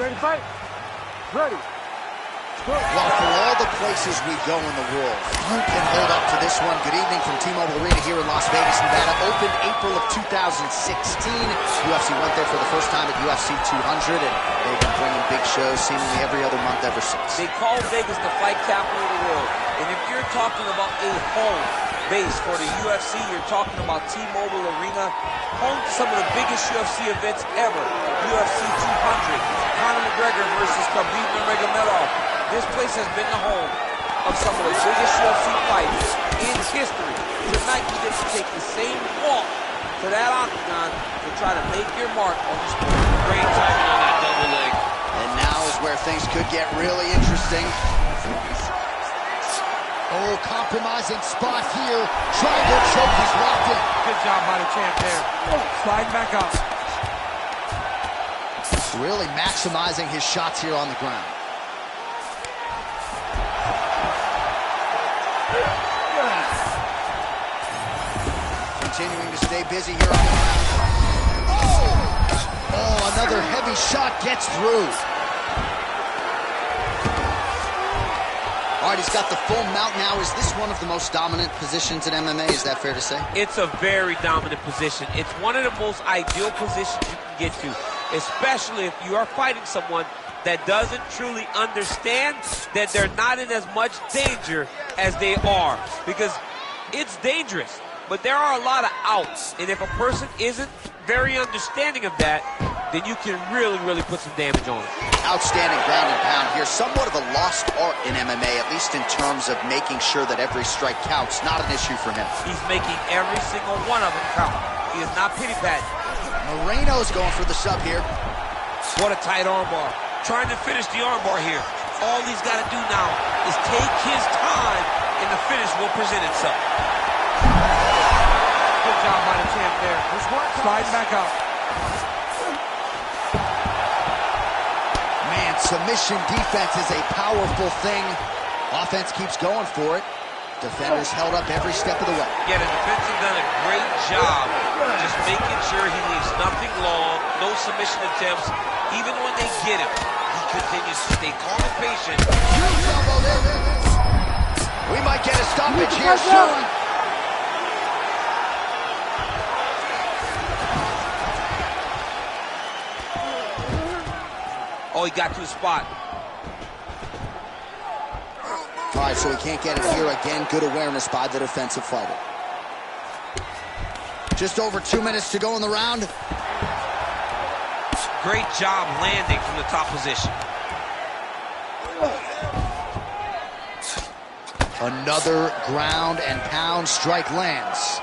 Ready to fight? Ready. Well, for all the places we go in the world, few can hold up to this one. Good evening from T-Mobile Arena here in Las Vegas, Nevada. Opened April of 2016. UFC went there for the first time at UFC 200, and they've been bringing big shows seemingly every other month ever since. They call Vegas the fight capital of the world. And if you're talking about a home base for the UFC, you're talking about T-Mobile Arena, home to some of the biggest UFC events ever. UFC 200, Conor McGregor versus Khabib Nurmagomedov. This place has been the home of some of the biggest UFC fights in history. Tonight you get to take the same walk to that octagon to try to make your mark on the sport. Great timing on that double leg. And now is where things could get really interesting. Oh, compromising spot here. Triangle choke, he's locked in. Good job by the champ there. Sliding back up. Really maximizing his shots here on the ground. Continuing to stay busy here on the ground. Oh, another heavy shot gets through. All right, he's got the full mount now. Is this one of the most dominant positions in MMA? Is that fair to say? It's a very dominant position. It's one of the most ideal positions you can get to, especially if you are fighting someone that doesn't truly understand that they're not in as much danger as they are. Because it's dangerous, but there are a lot of outs. And if a person isn't very understanding of that, then you can really, really put some damage on it. Outstanding ground and pound here. Somewhat of a lost art in MMA, at least in terms of making sure that every strike counts. Not an issue for him. He's making every single one of them count. He is not pity-patting. Moreno's going for the sub here. What a tight armbar. Trying to finish the armbar here. All he's got to do now is take his time, and the finish will present itself. Good job by the champ there. Sliding back up. Man, submission defense is a powerful thing. Offense keeps going for it. Defenders held up every step of the way. Yeah, the defense has done a great job just making sure he leaves nothing long, no submission attempts. Even when they get him, he continues to stay calm and patient. Huge elbow there. We might get a stoppage here soon. Oh, he got to his spot. All right, so he can't get it here again. Good awareness by the defensive fighter. Just over 2 minutes to go in the round. Great job landing from the top position. Another ground and pound strike lands.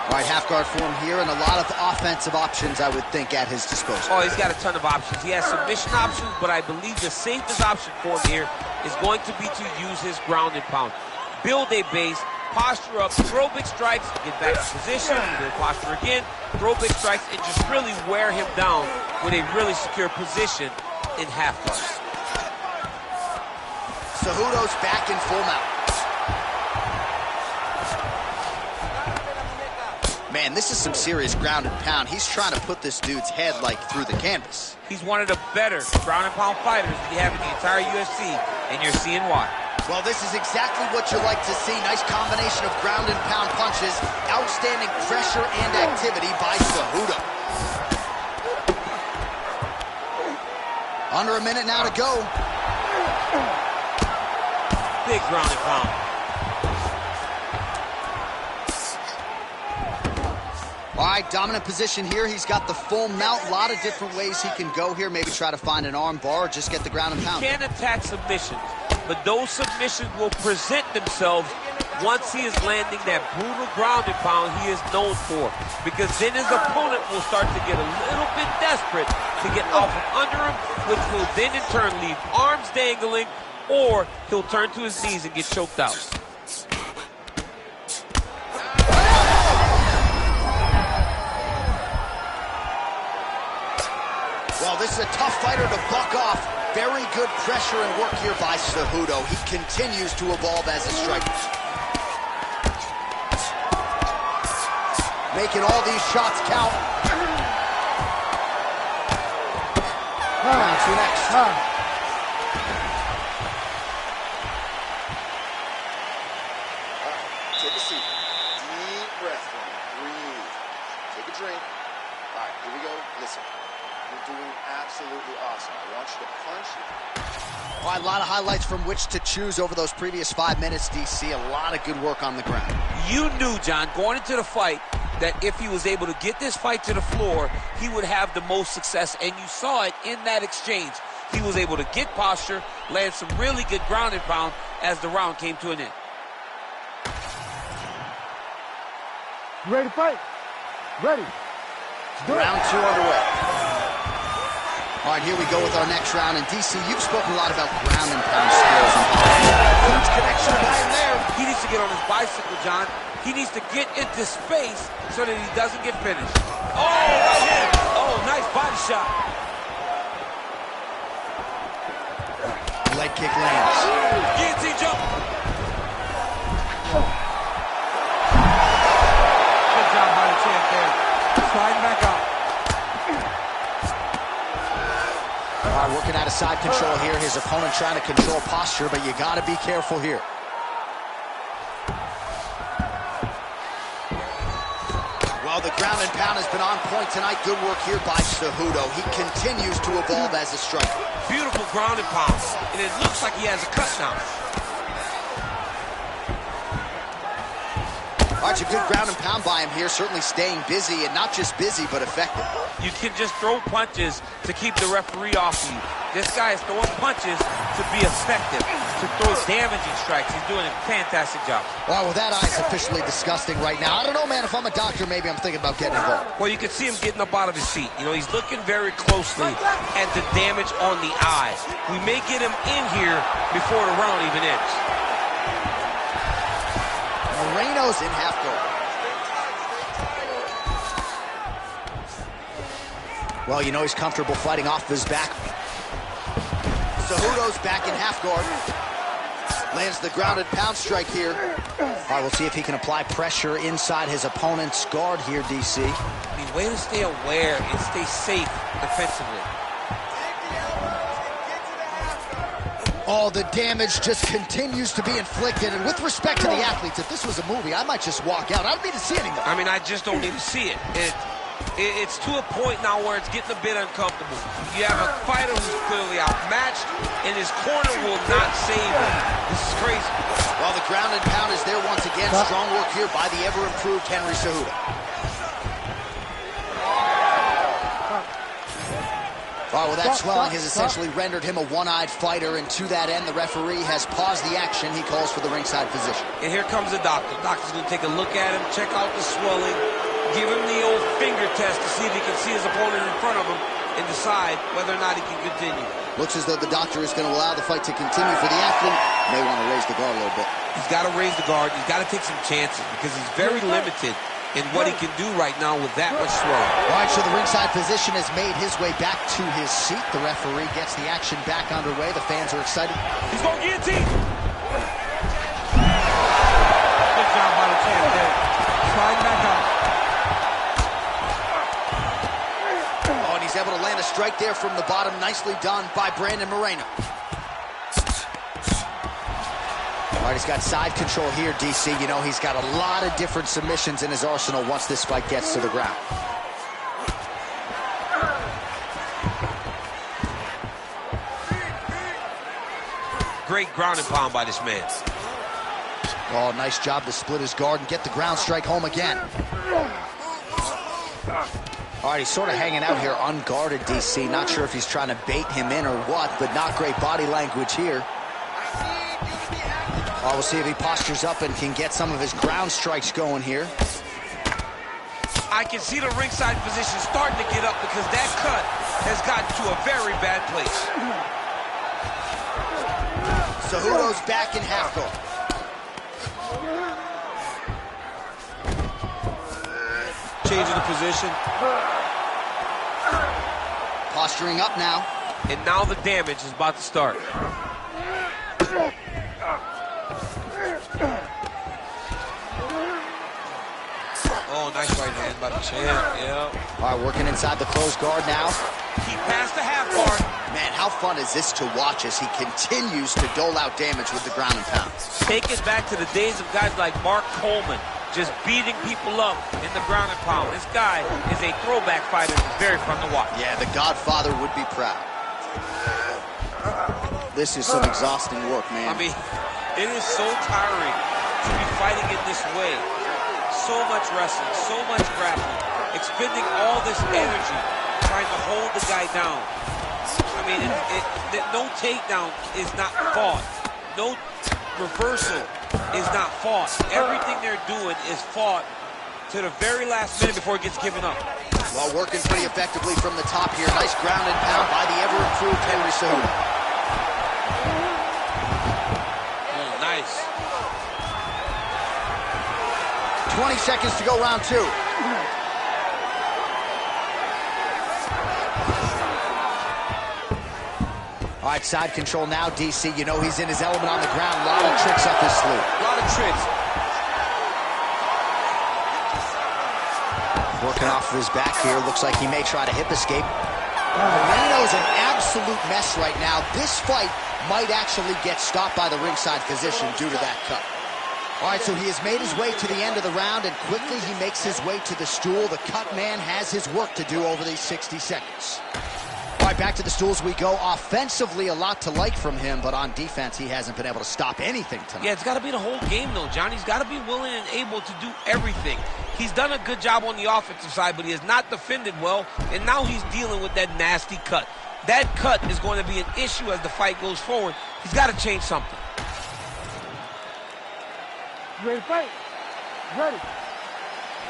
All right, half guard form here, and a lot of offensive options, I would think, at his disposal. Oh, he's got a ton of options. He has submission options, but I believe the safest option for him here is going to be to use his ground and pound. Build a base, posture up, throw big strikes, get back to position, build posture again, throw big strikes, and just really wear him down with a really secure position in half guard. Cejudo's back in full mount. Man, this is some serious ground and pound. He's trying to put this dude's head, like, through the canvas. He's one of the better ground and pound fighters we have in the entire UFC, and you're seeing why. Well, this is exactly what you like to see. Nice combination of ground and pound punches. Outstanding pressure and activity by Cejudo. Under a minute now to go. Big ground and pound. All right, dominant position here. He's got the full mount. A lot of different ways he can go here. Maybe try to find an arm bar or just get the ground and pound. He can attack submissions, but those submissions will present themselves once he is landing that brutal ground and pound he is known for. Because then his opponent will start to get a little bit desperate to get out from under him, which will then in turn leave arms dangling, or he'll turn to his knees and get choked out. Well, this is a tough fighter to buck off. Very good pressure and work here by Cejudo. He continues to evolve as a striker. Making all these shots count. Round two next. Take a seat. Deep breath. Breathe. Take a drink. All right, here we go. Listen, you're doing absolutely awesome. I want you to punch. All right, a lot of highlights from which to choose over those previous 5 minutes, DC. A lot of good work on the ground. You knew, John, going into the fight, that if he was able to get this fight to the floor, he would have the most success, and you saw it in that exchange. He was able to get posture, land some really good ground and pound as the round came to an end. You ready to fight? Ready. Round two underway. All right, here we go with our next round. And DC, you've spoken a lot about ground and pound skills. Huge connection by him there. He needs to get on his bicycle, John. He needs to get into space so that he doesn't get finished. Oh, right hand. Oh, nice body shot. Leg kick lands. Guillotine jump. Good job by the champ there. Sliding back up. All right, working out of side control here. His opponent trying to control posture, but you got to be careful here. Well, the ground and pound has been on point tonight. Good work here by Cejudo. He continues to evolve as a striker. Beautiful ground and pound. And it looks like he has a cut now. All right, a good ground and pound by him here. Certainly staying busy, and not just busy, but effective. You can just throw punches to keep the referee off you. This guy is throwing punches to be effective, to throw damaging strikes. He's doing a fantastic job. Well, with that eye's officially disgusting right now. I don't know, man. If I'm a doctor, maybe I'm thinking about getting involved. Well, you can see him getting up out of his seat. You know, he's looking very closely at the damage on the eye. We may get him in here before the round even ends. Moreno's in half guard. Well, you know he's comfortable fighting off his back. Cejudo's back in half guard. Lands the grounded pound strike here. All right, we'll see if he can apply pressure inside his opponent's guard here, DC. I mean, way to stay aware and stay safe defensively. Oh, the damage just continues to be inflicted. And with respect to the athletes, if this was a movie, I might just walk out. I don't need to see anymore. I mean, I just don't need to see it. It's to a point now where it's getting a bit uncomfortable. You have a fighter who's clearly outmatched, and his corner will not save him. This is crazy. Well, the ground and pound is there once again. Strong work here by the ever-improved Henry Cejudo. All right, well, that swelling has essentially rendered him a one-eyed fighter, and to that end, the referee has paused the action. He calls for the ringside physician. And here comes the doctor. The doctor's going to take a look at him, check out the swelling, give him the old finger test to see if he can see his opponent in front of him and decide whether or not he can continue. Looks as though the doctor is going to allow the fight to continue for the athlete. May want to raise the guard a little bit. He's got to raise the guard. He's got to take some chances because he's very limited in what he can do right now with that much swelling. All right, so the ringside physician has made his way back to his seat. The referee gets the action back underway. The fans are excited. He's going guillotine. Good job by the champ there. Sliding back up. Oh, and he's able to land a strike there from the bottom. Nicely done by Brandon Moreno. All right, he's got side control here, DC. You know, he's got a lot of different submissions in his arsenal once this fight gets to the ground. Great ground and pound by this man. Oh, nice job to split his guard and get the ground strike home again. All right, he's sort of hanging out here unguarded, DC. Not sure if he's trying to bait him in or what, but not great body language here. Oh, we'll see if he postures up and can get some of his ground strikes going here. I can see the ringside physician starting to get up because that cut has gotten to a very bad place. Cejudo's back in half guard. Changing the position. Posturing up now. And now the damage is about to start. Oh, nice right hand by the champ, yeah. All right, working inside the closed guard now. Keep past the half guard. Man, how fun is this to watch as he continues to dole out damage with the ground and pound? Take it back to the days of guys like Mark Coleman, just beating people up in the ground and pound. This guy is a throwback fighter. It's very fun to watch. Yeah, the Godfather would be proud. This is some exhausting work, man. I mean, it is so tiring to be fighting in this way. So much wrestling, so much grappling, expending all this energy trying to hold the guy down. I mean, no takedown is not fought. No reversal is not fought. Everything they're doing is fought to the very last minute before it gets given up. Well, working pretty effectively from the top here. Nice ground and pound by the ever-improved Henry Cejudo. Nice. 20 seconds to go, round 2. All right, side control now, DC. You know he's in his element on the ground. A lot of tricks up his sleeve. A lot of tricks. Working off of his back here. Looks like he may try to hip escape. Moreno's an absolute mess right now. This fight might actually get stopped by the ringside physician due to that cut. All right, so he has made his way to the end of the round, and quickly he makes his way to the stool. The cut man has his work to do over these 60 seconds. All right, back to the stools we go. Offensively, a lot to like from him, but on defense, he hasn't been able to stop anything tonight. Yeah, it's got to be the whole game, though, John. He's got to be willing and able to do everything. He's done a good job on the offensive side, but he has not defended well, and now he's dealing with that nasty cut. That cut is going to be an issue as the fight goes forward. He's got to change something. Ready to fight? Ready.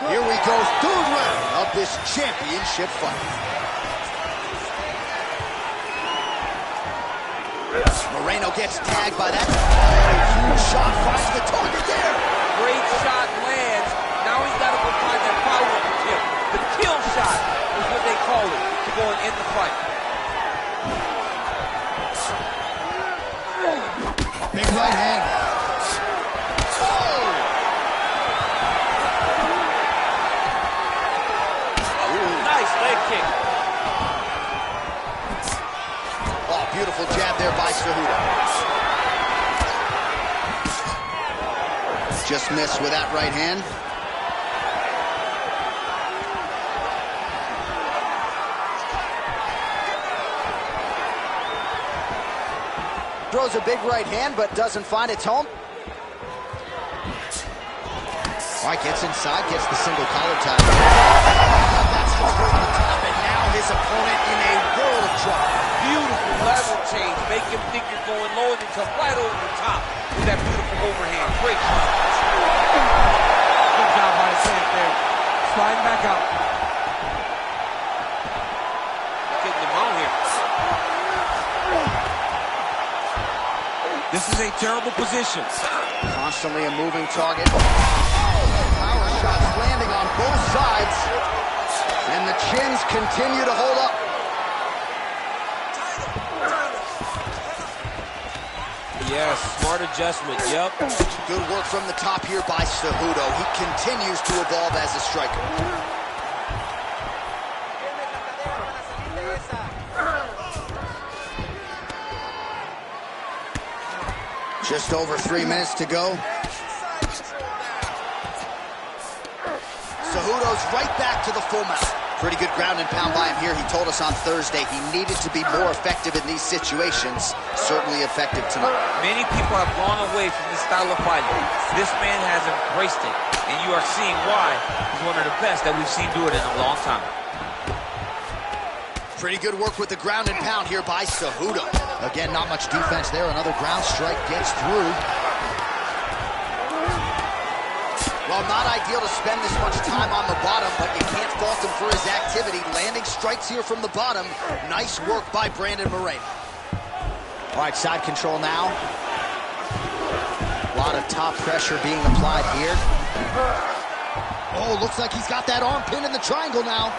Here we go, third round of this championship fight. Moreno gets tagged by that. Huge shot, finds the target there. Great shot lands. Now he's got to go find that follow-up kill. The kill shot is what they call it to go and end the fight. Big right hand. Nice leg kick. Oh, beautiful jab there by Cejudo. Just missed with that right hand. Throws a big right hand, but doesn't find its home. All right, gets inside, gets the single collar tie. That's just over the top, and now his opponent in a world of trouble. Beautiful level change. Make him think you're going low and then come right over the top with that beautiful overhand. Great shot. Good job by the champ there. Sliding back out. Getting him out here. This is a terrible position. Constantly a moving target. Power shots landing on both sides. And the chins continue to hold up. Yes, smart adjustment, yep. Good work from the top here by Cejudo. He continues to evolve as a striker. Just over 3 minutes to go. Cejudo's right back to the full mount. Pretty good ground and pound by him here. He told us on Thursday he needed to be more effective in these situations. Certainly effective tonight. Many people have gone away from this style of fighting. This man has embraced it, and you are seeing why he's one of the best that we've seen do it in a long time. Pretty good work with the ground and pound here by Cejudo. Again, not much defense there. Another ground strike gets through. Well, not ideal to spend this much time on the bottom, but you can't fault him for his activity. Landing strikes here from the bottom. Nice work by Brandon Moreno. All right, side control now. A lot of top pressure being applied here. Oh, looks like he's got that arm pinned in the triangle now.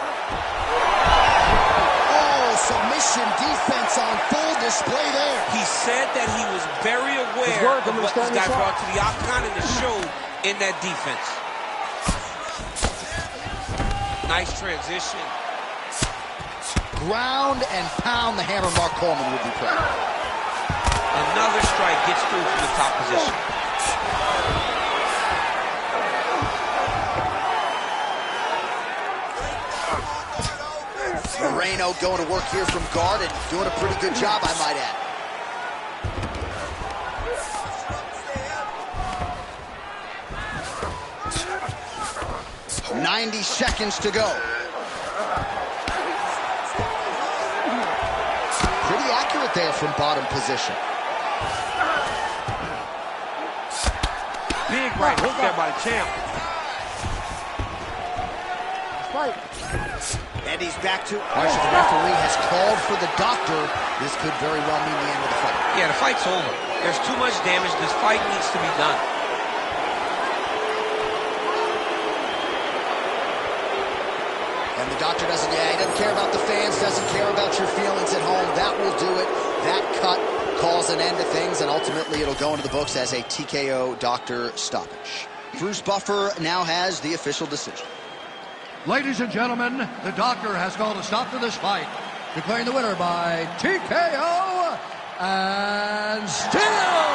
Oh, submission defense on full display there. He said that he was very aware of what this guy brought to the octagon and it showed in that defense. Nice transition. ground and pound the hammer. Mark Coleman would be proud. Another strike gets through from the top position. Moreno going to work here from guard and doing a pretty good job, I might add. 90 seconds to go. Pretty accurate there from bottom position. Big right hook there by the champ. And he's back to... The referee has called for the doctor. This could very well mean the end of the fight. Yeah, the fight's over. There's too much damage. This fight needs to be done. And the doctor doesn't, he doesn't care about the fans, doesn't care about your feelings at home. That will do it. That cut calls an end to things, and ultimately it'll go into the books as a TKO doctor stoppage. Bruce Buffer now has the official decision. Ladies and gentlemen, the doctor has called a stop to this fight, declaring the winner by TKO and still